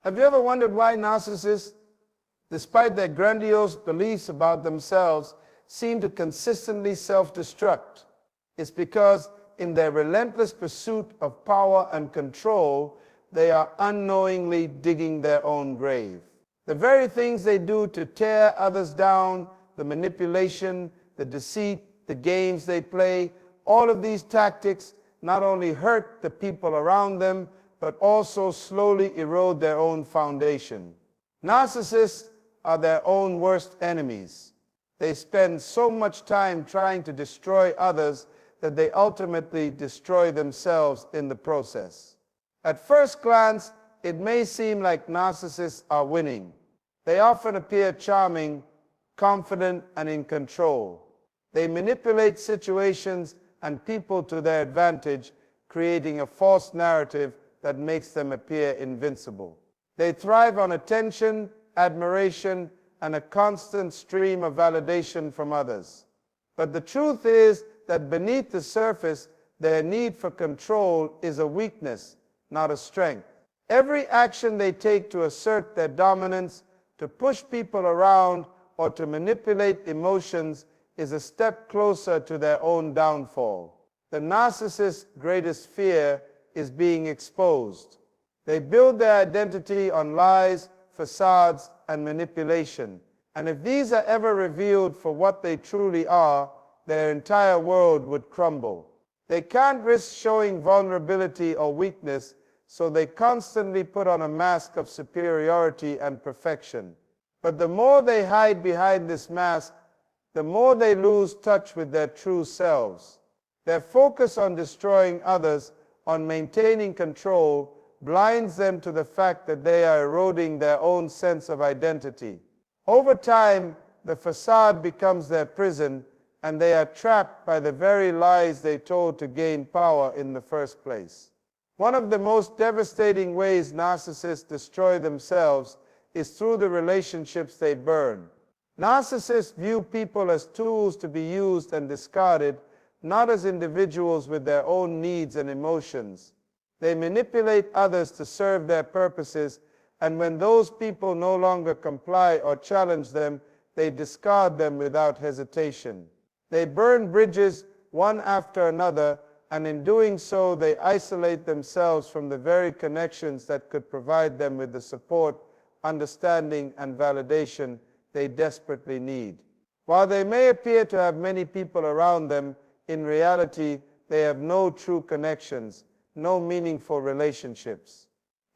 Have you ever wondered why narcissists, despite their grandiose beliefs about themselves, seem to consistently self-destruct? It's because in their relentless pursuit of power and control, they are unknowingly digging their own grave. The very things they do to tear others down, the manipulation, the deceit, the games they play, all of these tactics not only hurt the people around them, but also slowly erode their own foundation. Narcissists are their own worst enemies. They spend so much time trying to destroy others that they ultimately destroy themselves in the process. At first glance, it may seem like narcissists are winning. They often appear charming, confident, and in control. They manipulate situations and people to their advantage, creating a false narrative that makes them appear invincible. They thrive on attention, admiration, and a constant stream of validation from others. But the truth is that beneath the surface, their need for control is a weakness, not a strength. Every action they take to assert their dominance, to push people around, or to manipulate emotions is a step closer to their own downfall. The narcissist's greatest fear is being exposed. They build their identity on lies, facades, and manipulation. And if these are ever revealed for what they truly are, their entire world would crumble. They can't risk showing vulnerability or weakness, so they constantly put on a mask of superiority and perfection. But the more they hide behind this mask, the more they lose touch with their true selves. Their focus on destroying others, on maintaining control, blinds them to the fact that they are eroding their own sense of identity. Over time, the facade becomes their prison, and they are trapped by the very lies they told to gain power in the first place. One of the most devastating ways narcissists destroy themselves is through the relationships they burn. Narcissists view people as tools to be used and discarded, not as individuals with their own needs and emotions. They manipulate others to serve their purposes, and when those people no longer comply or challenge them, they discard them without hesitation. They burn bridges one after another, and in doing so, they isolate themselves from the very connections that could provide them with the support, understanding, and validation they desperately need. While they may appear to have many people around them, in reality, they have no true connections, no meaningful relationships.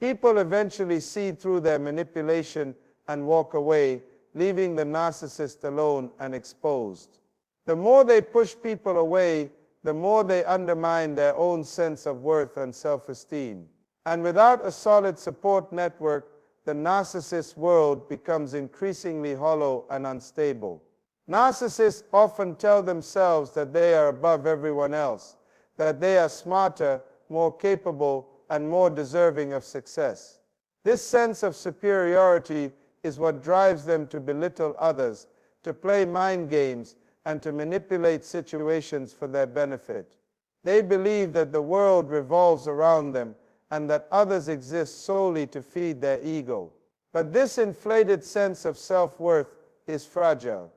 People eventually see through their manipulation and walk away, leaving the narcissist alone and exposed. The more they push people away, the more they undermine their own sense of worth and self-esteem. And without a solid support network, the narcissist's world becomes increasingly hollow and unstable. Narcissists often tell themselves that they are above everyone else, that they are smarter, more capable, and more deserving of success. This sense of superiority is what drives them to belittle others, to play mind games, and to manipulate situations for their benefit. They believe that the world revolves around them and that others exist solely to feed their ego. But this inflated sense of self-worth is fragile.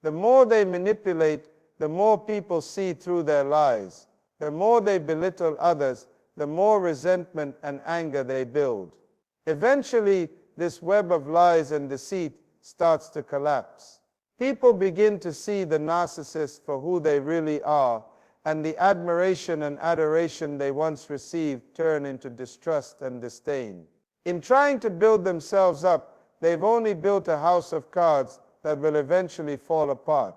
The more they manipulate, the more people see through their lies. The more they belittle others, the more resentment and anger they build. Eventually, this web of lies and deceit starts to collapse. People begin to see the narcissist for who they really are, and the admiration and adoration they once received turn into distrust and disdain. In trying to build themselves up, they've only built a house of cards that will eventually fall apart.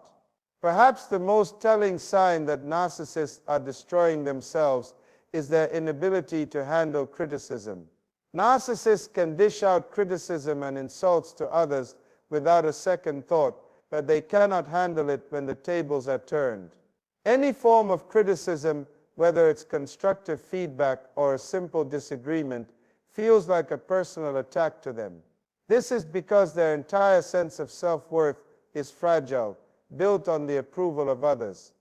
Perhaps the most telling sign that narcissists are destroying themselves is their inability to handle criticism. Narcissists can dish out criticism and insults to others without a second thought, but they cannot handle it when the tables are turned. Any form of criticism, whether it's constructive feedback or a simple disagreement, feels like a personal attack to them. This is because their entire sense of self-worth is fragile, built on the approval of others.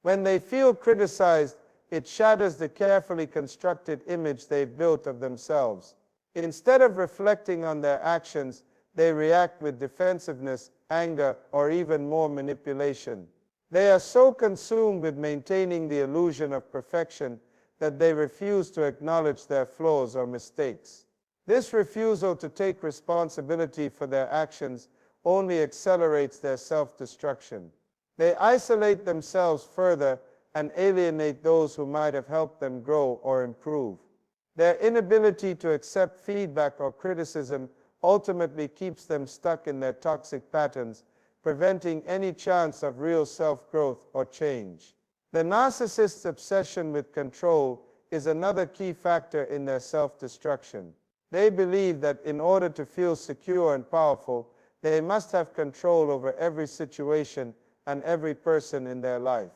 When they feel criticized, it shatters the carefully constructed image they've built of themselves. Instead of reflecting on their actions, they react with defensiveness, anger, or even more manipulation. They are so consumed with maintaining the illusion of perfection that they refuse to acknowledge their flaws or mistakes. This refusal to take responsibility for their actions only accelerates their self-destruction. They isolate themselves further and alienate those who might have helped them grow or improve. Their inability to accept feedback or criticism ultimately keeps them stuck in their toxic patterns, preventing any chance of real self-growth or change. The narcissist's obsession with control is another key factor in their self-destruction. They believe that in order to feel secure and powerful, they must have control over every situation and every person in their life.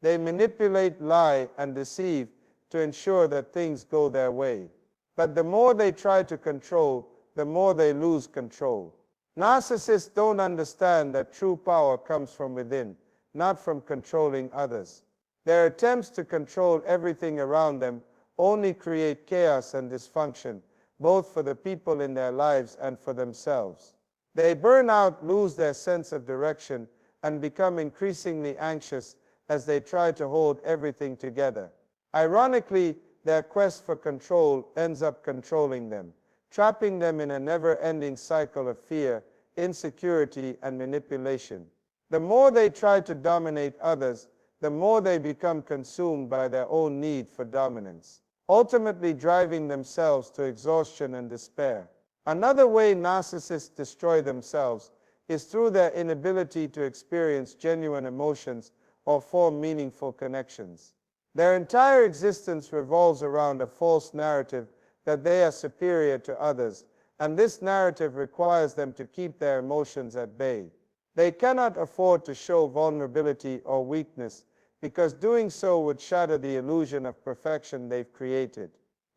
They manipulate, lie, and deceive to ensure that things go their way. But the more they try to control, the more they lose control. Narcissists don't understand that true power comes from within, not from controlling others. Their attempts to control everything around them only create chaos and dysfunction, both for the people in their lives and for themselves. They burn out, lose their sense of direction, and become increasingly anxious as they try to hold everything together. Ironically, their quest for control ends up controlling them, trapping them in a never-ending cycle of fear, insecurity, and manipulation. The more they try to dominate others, the more they become consumed by their own need for dominance, ultimately driving themselves to exhaustion and despair. Another way narcissists destroy themselves is through their inability to experience genuine emotions or form meaningful connections. Their entire existence revolves around a false narrative that they are superior to others, and this narrative requires them to keep their emotions at bay. They cannot afford to show vulnerability or weakness, because doing so would shatter the illusion of perfection they've created.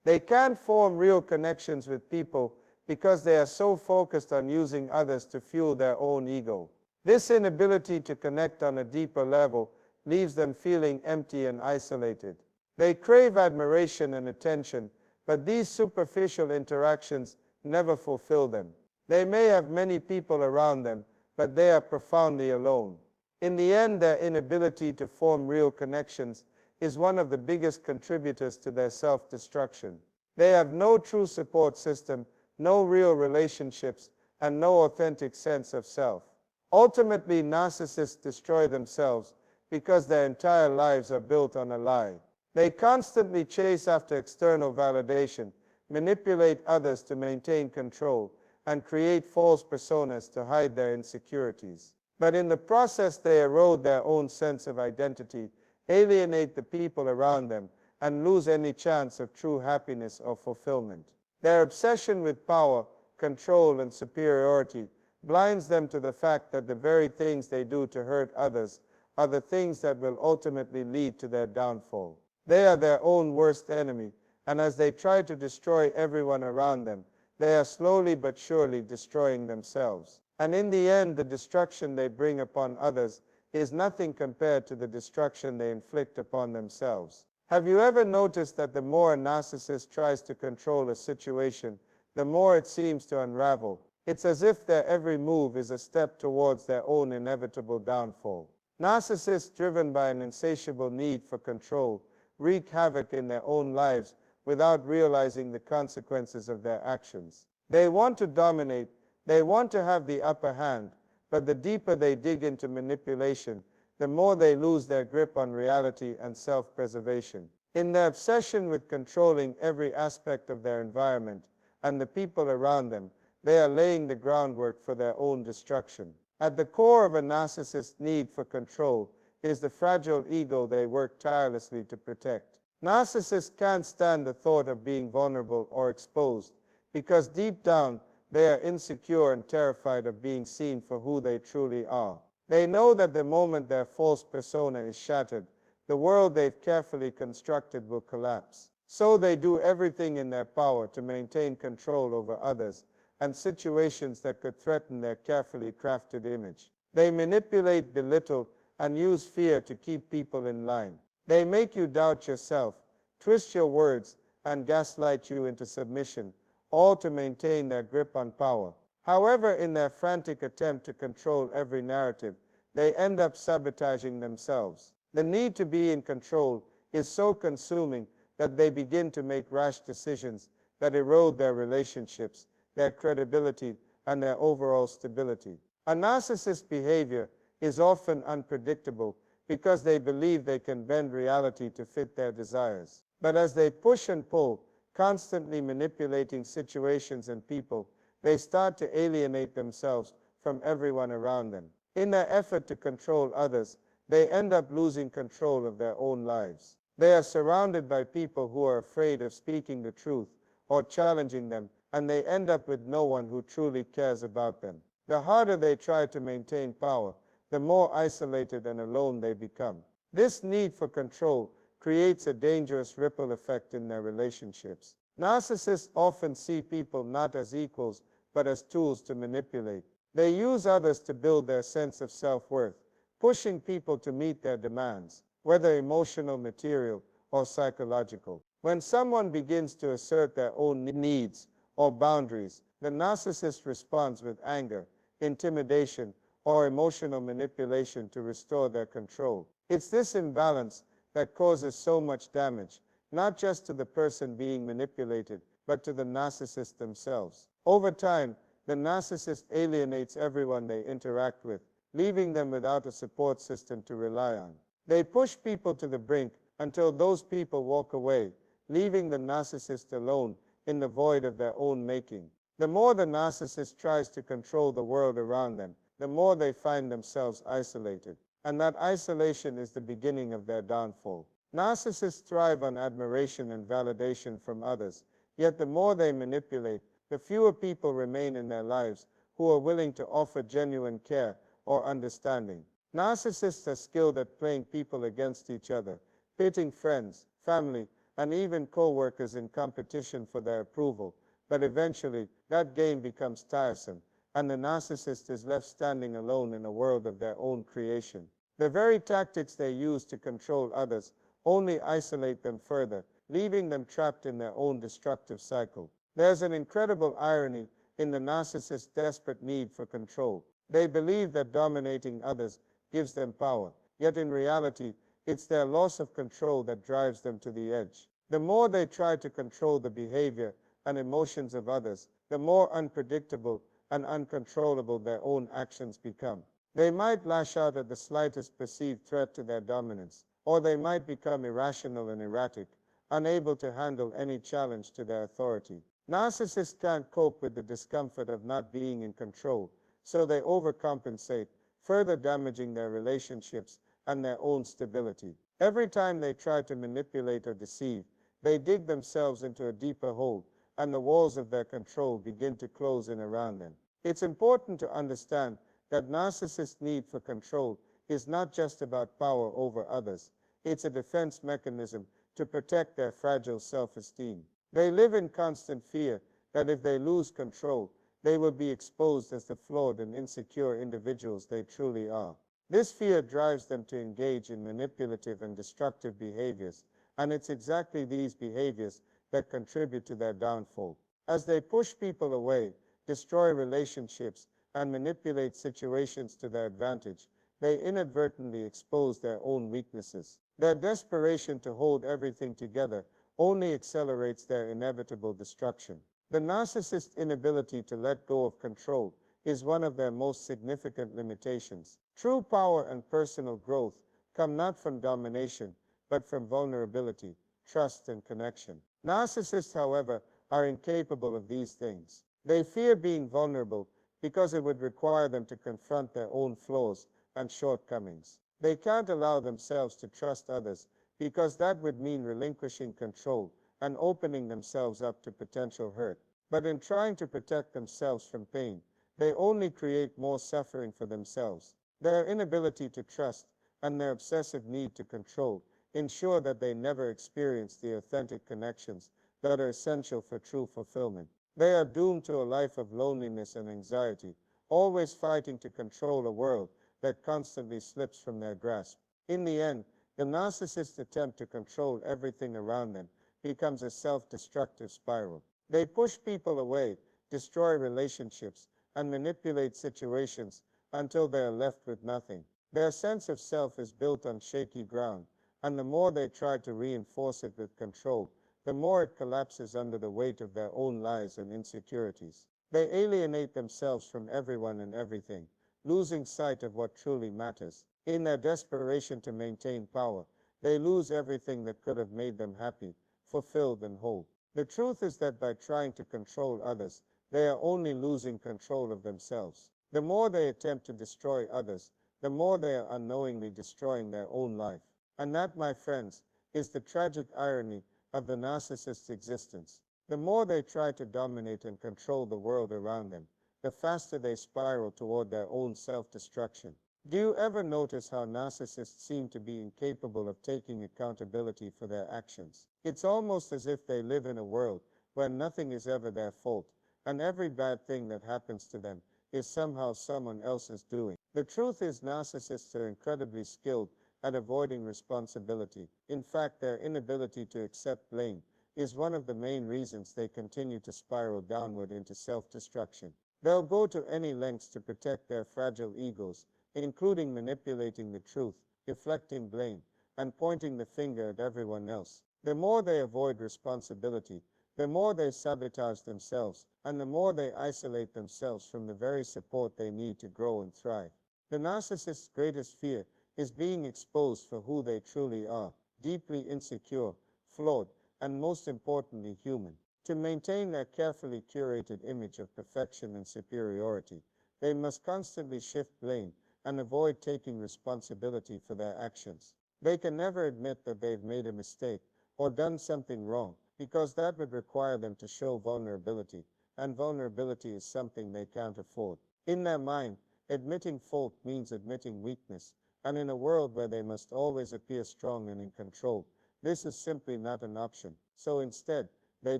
They can't form real connections with people because they are so focused on using others to fuel their own ego. This inability to connect on a deeper level leaves them feeling empty and isolated. They crave admiration and attention, but these superficial interactions never fulfill them. They may have many people around them, but they are profoundly alone. In the end, their inability to form real connections is one of the biggest contributors to their self-destruction. They have no true support system, no real relationships, and no authentic sense of self. Ultimately, narcissists destroy themselves because their entire lives are built on a lie. They constantly chase after external validation, manipulate others to maintain control, and create false personas to hide their insecurities. But in the process, they erode their own sense of identity, alienate the people around them, and lose any chance of true happiness or fulfillment. Their obsession with power, control, and superiority blinds them to the fact that the very things they do to hurt others are the things that will ultimately lead to their downfall. They are their own worst enemy, and as they try to destroy everyone around them, they are slowly but surely destroying themselves. And in the end, the destruction they bring upon others is nothing compared to the destruction they inflict upon themselves. Have you ever noticed that the more a narcissist tries to control a situation, the more it seems to unravel? It's as if their every move is a step towards their own inevitable downfall. Narcissists, driven by an insatiable need for control, wreak havoc in their own lives without realizing the consequences of their actions. They want to dominate, they want to have the upper hand, but the deeper they dig into manipulation, the more they lose their grip on reality and self-preservation. In their obsession with controlling every aspect of their environment and the people around them, they are laying the groundwork for their own destruction. At the core of a narcissist's need for control is the fragile ego they work tirelessly to protect. Narcissists can't stand the thought of being vulnerable or exposed, because deep down they are insecure and terrified of being seen for who they truly are. They know that the moment their false persona is shattered, the world they've carefully constructed will collapse. So they do everything in their power to maintain control over others and situations that could threaten their carefully crafted image. They manipulate, belittle, and use fear to keep people in line. They make you doubt yourself, twist your words, and gaslight you into submission, all to maintain their grip on power. However, in their frantic attempt to control every narrative, they end up sabotaging themselves. The need to be in control is so consuming that they begin to make rash decisions that erode their relationships, their credibility, and their overall stability. A narcissist's behavior is often unpredictable because they believe they can bend reality to fit their desires. But as they push and pull, constantly manipulating situations and people, they start to alienate themselves from everyone around them. In their effort to control others, they end up losing control of their own lives. They are surrounded by people who are afraid of speaking the truth or challenging them, and they end up with no one who truly cares about them. The harder they try to maintain power, the more isolated and alone they become. This need for control creates a dangerous ripple effect in their relationships. Narcissists often see people not as equals, but as tools to manipulate. They use others to build their sense of self-worth, pushing people to meet their demands, whether emotional, material, or psychological. When someone begins to assert their own needs or boundaries, the narcissist responds with anger, intimidation, or emotional manipulation to restore their control. It's this imbalance that causes so much damage, not just to the person being manipulated, but to the narcissist themselves. Over time, the narcissist alienates everyone they interact with, leaving them without a support system to rely on. They push people to the brink until those people walk away, leaving the narcissist alone in the void of their own making. The more the narcissist tries to control the world around them, the more they find themselves isolated. And that isolation is the beginning of their downfall. Narcissists thrive on admiration and validation from others, yet the more they manipulate, the fewer people remain in their lives who are willing to offer genuine care or understanding. Narcissists are skilled at playing people against each other, pitting friends, family, and even co-workers in competition for their approval, but eventually that game becomes tiresome, and the narcissist is left standing alone in a world of their own creation. The very tactics they use to control others only isolate them further, leaving them trapped in their own destructive cycle. There's an incredible irony in the narcissist's desperate need for control. They believe that dominating others gives them power, yet in reality, it's their loss of control that drives them to the edge. The more they try to control the behavior and emotions of others, the more unpredictable and uncontrollable their own actions become. They might lash out at the slightest perceived threat to their dominance, or they might become irrational and erratic, unable to handle any challenge to their authority. Narcissists can't cope with the discomfort of not being in control, so they overcompensate, further damaging their relationships and their own stability. Every time they try to manipulate or deceive, they dig themselves into a deeper hole, and the walls of their control begin to close in around them. It's important to understand that narcissists' need for control is not just about power over others. It's a defense mechanism to protect their fragile self-esteem. They live in constant fear that if they lose control, they will be exposed as the flawed and insecure individuals they truly are. This fear drives them to engage in manipulative and destructive behaviors, and it's exactly these behaviors that contribute to their downfall. As they push people away, destroy relationships, and manipulate situations to their advantage, they inadvertently expose their own weaknesses. Their desperation to hold everything together only accelerates their inevitable destruction. The narcissist's inability to let go of control is one of their most significant limitations. True power and personal growth come not from domination, but from vulnerability, trust, and connection. Narcissists, however, are incapable of these things. They fear being vulnerable because it would require them to confront their own flaws and shortcomings. They can't allow themselves to trust others because that would mean relinquishing control and opening themselves up to potential hurt. But in trying to protect themselves from pain, they only create more suffering for themselves. Their inability to trust and their obsessive need to control ensure that they never experience the authentic connections that are essential for true fulfillment. They are doomed to a life of loneliness and anxiety, always fighting to control a world that constantly slips from their grasp. In the end, the narcissist's attempt to control everything around them becomes a self-destructive spiral. They push people away, destroy relationships, and manipulate situations until they are left with nothing. Their sense of self is built on shaky ground, and the more they try to reinforce it with control, the more it collapses under the weight of their own lies and insecurities. They alienate themselves from everyone and everything, losing sight of what truly matters. In their desperation to maintain power, they lose everything that could have made them happy, fulfilled, and whole. The truth is that by trying to control others, they are only losing control of themselves. The more they attempt to destroy others, the more they are unknowingly destroying their own life. And that, my friends, is the tragic irony of the narcissist's existence. The more they try to dominate and control the world around them, the faster they spiral toward their own self-destruction. Do you ever notice how narcissists seem to be incapable of taking accountability for their actions? It's almost as if they live in a world where nothing is ever their fault, and every bad thing that happens to them is somehow someone else's doing. The truth is, narcissists are incredibly skilled at avoiding responsibility. In fact, their inability to accept blame is one of the main reasons they continue to spiral downward into self-destruction. They'll go to any lengths to protect their fragile egos, including manipulating the truth, deflecting blame, and pointing the finger at everyone else. The more they avoid responsibility, the more they sabotage themselves, and the more they isolate themselves from the very support they need to grow and thrive. The narcissist's greatest fear is being exposed for who they truly are, deeply insecure, flawed, and most importantly, human. To maintain their carefully curated image of perfection and superiority, they must constantly shift blame and avoid taking responsibility for their actions. They can never admit that they've made a mistake or done something wrong, because that would require them to show vulnerability, and vulnerability is something they can't afford. In their mind, admitting fault means admitting weakness, and in a world where they must always appear strong and in control, this is simply not an option. So instead, they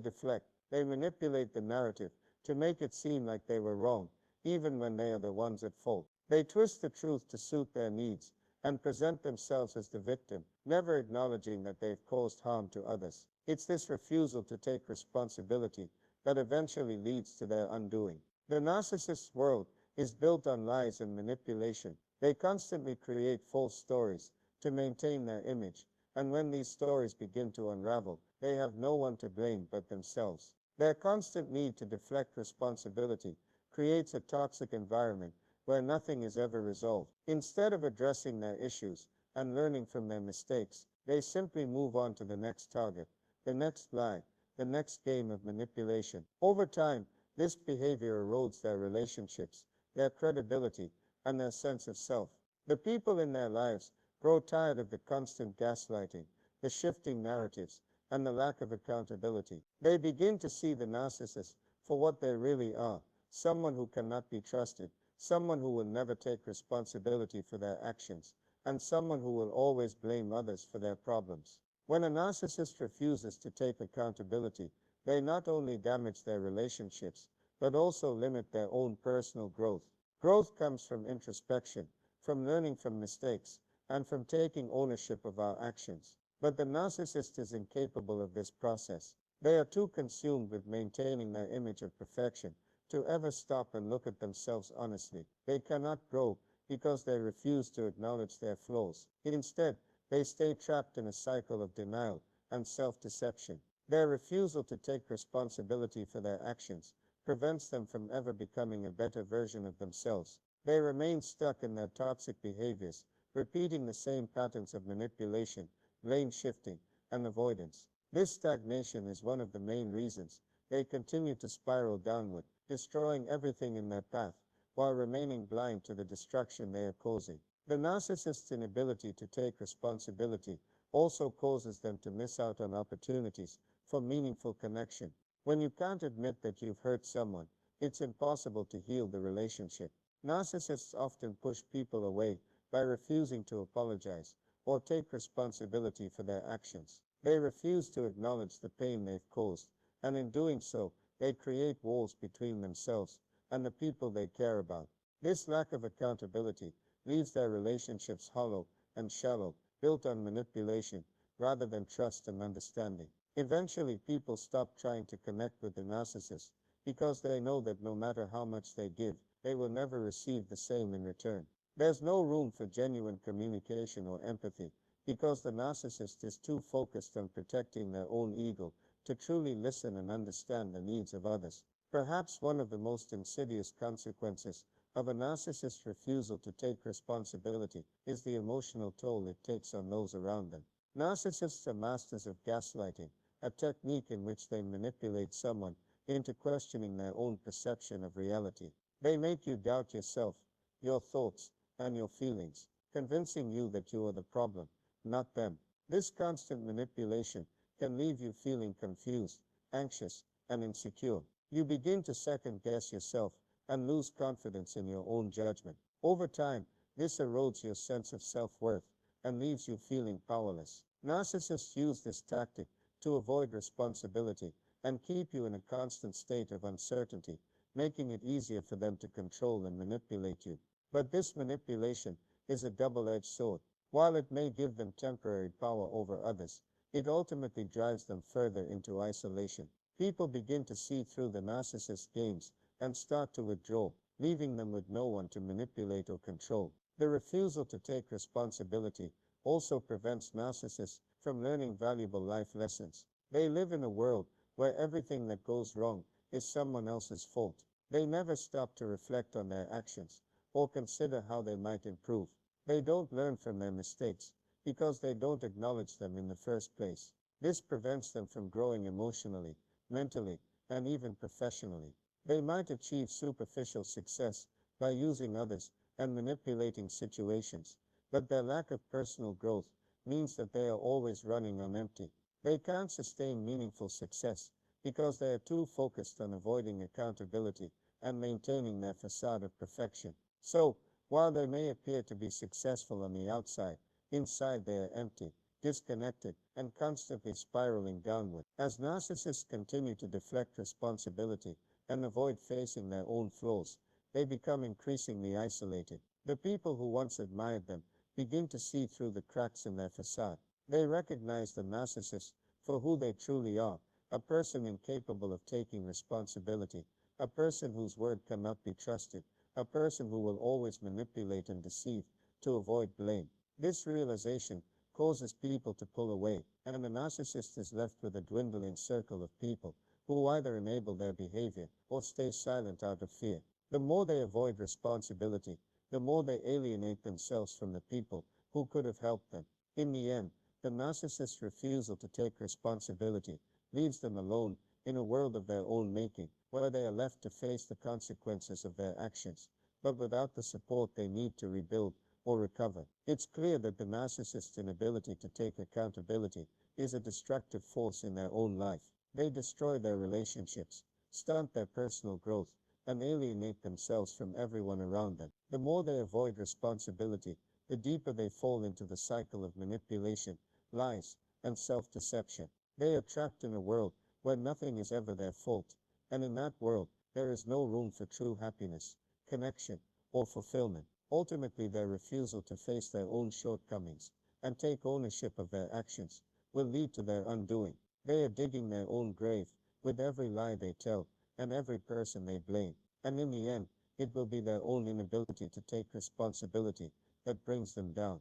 deflect. They manipulate the narrative to make it seem like they were wrong, even when they are the ones at fault. They twist the truth to suit their needs and present themselves as the victim, never acknowledging that they've caused harm to others. It's this refusal to take responsibility that eventually leads to their undoing. The narcissist's world is built on lies and manipulation. They constantly create false stories to maintain their image, and when these stories begin to unravel, they have no one to blame but themselves. Their constant need to deflect responsibility creates a toxic environment where nothing is ever resolved. Instead of addressing their issues and learning from their mistakes, they simply move on to the next target, the next lie, the next game of manipulation. Over time, this behavior erodes their relationships, their credibility, and their sense of self. The people in their lives grow tired of the constant gaslighting, the shifting narratives, and the lack of accountability. They begin to see the narcissist for what they really are, someone who cannot be trusted, someone who will never take responsibility for their actions, and someone who will always blame others for their problems. When a narcissist refuses to take accountability, they not only damage their relationships, but also limit their own personal growth. Growth comes from introspection, from learning from mistakes, and from taking ownership of our actions. But the narcissist is incapable of this process. They are too consumed with maintaining their image of perfection to ever stop and look at themselves honestly. They cannot grow because they refuse to acknowledge their flaws. Instead, they stay trapped in a cycle of denial and self-deception. Their refusal to take responsibility for their actions prevents them from ever becoming a better version of themselves. They remain stuck in their toxic behaviors, repeating the same patterns of manipulation, blame shifting, and avoidance. This stagnation is one of the main reasons they continue to spiral downward, destroying everything in their path, while remaining blind to the destruction they are causing. The narcissist's inability to take responsibility also causes them to miss out on opportunities for meaningful connection. When you can't admit that you've hurt someone, it's impossible to heal the relationship. Narcissists often push people away by refusing to apologize or take responsibility for their actions. They refuse to acknowledge the pain they've caused, and in doing so, they create walls between themselves and the people they care about. This lack of accountability leaves their relationships hollow and shallow, built on manipulation rather than trust and understanding. Eventually, people stop trying to connect with the narcissist because they know that no matter how much they give, they will never receive the same in return. There's no room for genuine communication or empathy because the narcissist is too focused on protecting their own ego to truly listen and understand the needs of others. Perhaps one of the most insidious consequences of a narcissist's refusal to take responsibility is the emotional toll it takes on those around them. Narcissists are masters of gaslighting, a technique in which they manipulate someone into questioning their own perception of reality. They make you doubt yourself, your thoughts, and your feelings, convincing you that you are the problem, not them. This constant manipulation can leave you feeling confused, anxious, and insecure. You begin to second guess yourself and lose confidence in your own judgment. Over time, this erodes your sense of self-worth and leaves you feeling powerless. Narcissists use this tactic to avoid responsibility and keep you in a constant state of uncertainty, making it easier for them to control and manipulate you. But this manipulation is a double-edged sword. While it may give them temporary power over others, it ultimately drives them further into isolation. People begin to see through the narcissist's games and start to withdraw, leaving them with no one to manipulate or control. The refusal to take responsibility also prevents narcissists from learning valuable life lessons. They live in a world where everything that goes wrong is someone else's fault. They never stop to reflect on their actions or consider how they might improve. They don't learn from their mistakes because they don't acknowledge them in the first place. This prevents them from growing emotionally, mentally, and even professionally. They might achieve superficial success by using others and manipulating situations, but their lack of personal growth means that they are always running on empty. They can't sustain meaningful success because they are too focused on avoiding accountability and maintaining their facade of perfection. So, while they may appear to be successful on the outside, inside they are empty, disconnected, and constantly spiraling downward. As narcissists continue to deflect responsibility and avoid facing their own flaws, they become increasingly isolated. The people who once admired them begin to see through the cracks in their facade. They recognize the narcissist for who they truly are, a person incapable of taking responsibility, a person whose word cannot be trusted, a person who will always manipulate and deceive to avoid blame. This realization causes people to pull away, and the narcissist is left with a dwindling circle of people who either enable their behavior or stay silent out of fear. The more they avoid responsibility, the more they alienate themselves from the people who could have helped them. In the end, the narcissist's refusal to take responsibility leaves them alone in a world of their own making, where they are left to face the consequences of their actions, but without the support they need to rebuild or recover. It's clear that the narcissist's inability to take accountability is a destructive force in their own life. They destroy their relationships, stunt their personal growth, and alienate themselves from everyone around them. The more they avoid responsibility, the deeper they fall into the cycle of manipulation, lies, and self-deception. They are trapped in a world where nothing is ever their fault, and in that world, there is no room for true happiness, connection, or fulfillment. Ultimately, their refusal to face their own shortcomings and take ownership of their actions will lead to their undoing. They are digging their own grave with every lie they tell and every person they blame, and in the end, it will be their own inability to take responsibility that brings them down.